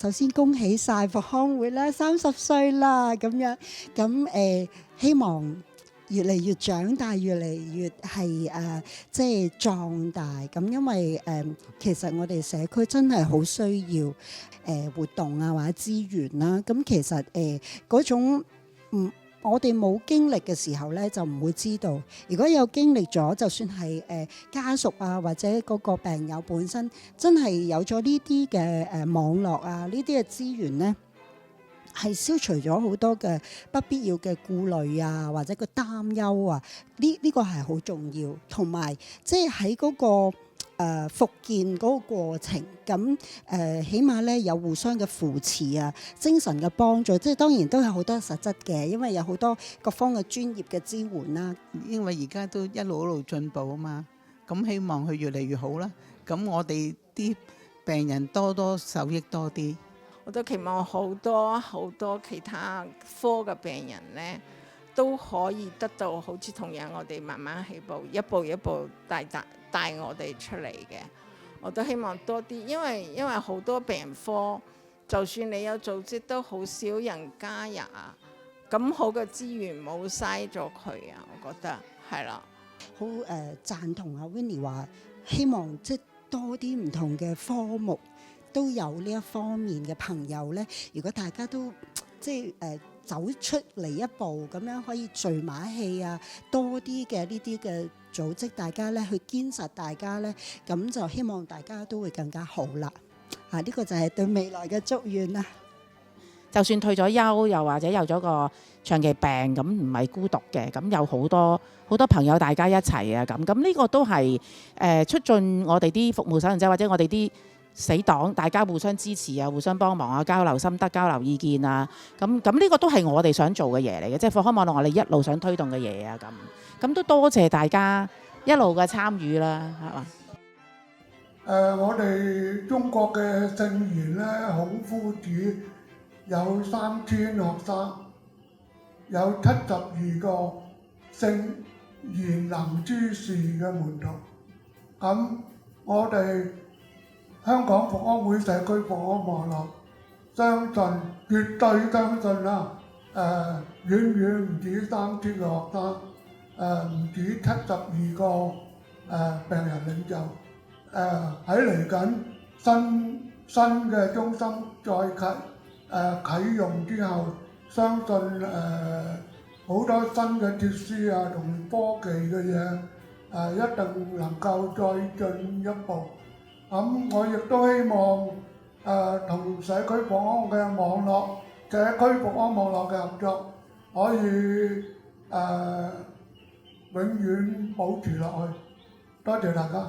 首先恭喜晒復康會啦，30歲啦咁樣，咁希望越嚟越長大，越嚟越係即係壯大。咁因為其實我哋社區真係好需要活動啊或者資源啦。咁其實嗰種我哋冇經歷嘅時候咧，就唔會知道。如果有經歷咗，就算係家屬啊，或者嗰個病友本身真係有咗呢啲嘅網絡啊，呢啲嘅資源咧，係消除咗好多嘅不必要嘅顧慮啊，或者個擔憂啊。呢個係好重要，同埋即係喺嗰個復健嗰個過程，咁起碼咧有互相嘅扶持啊，精神嘅幫助，即係當然都有好多實質嘅，因為有好多各方嘅專業嘅支援啦。因為而家都一路進步啊嘛，咁希望佢越嚟越好啦。咁我哋啲病人多受益多啲。我都期望好多其他科嘅病人呢，都可以得到好似同樣我哋慢慢起步，一步一步帶我哋出嚟嘅。我都希望多啲，因為好多病科，就算你有組織，都好少人加入啊。咁好嘅資源冇嘥咗佢啊，我覺得係啦。好贊同阿 Winnie 話，希望即係多啲唔同嘅科目都有呢一方面嘅朋友咧。如果大家都即係走出嚟一步，咁樣可以聚埋一氣啊，多啲嘅呢啲嘅組織，大家咧去堅實大家咧，咁就希望大家都會更加好啦。呢個就係對未來嘅祝願啦。就算退咗休，又或者有咗個長期病，咁唔係孤獨嘅，咁有好多朋友大家一齊啊，咁呢個都係促進我哋啲服務使用者或者我哋啲死黨，大家互相支持啊，互相幫忙啊，交流心得、交流意見啊，咁呢個都係我哋想做嘅嘢嚟嘅，即係復康網絡我哋一路想推動嘅嘢啊，咁都多謝大家一路嘅參與啦，係嘛？我哋中國嘅聖賢咧，孔夫子有3000學生，有72個聖賢能之士嘅門徒。咁我哋香港復康會社區復康網絡，相信絕對相信啦，遠遠唔止3000個學生，唔止72個病人領袖。喺嚟緊新嘅中心再啟用之後，相信好多新嘅設施啊同科技嘅嘢一定能夠再進一步。咁我亦都希望同社區復康嘅網絡、社區復康網絡嘅合作可以永遠保持落去。多謝大家。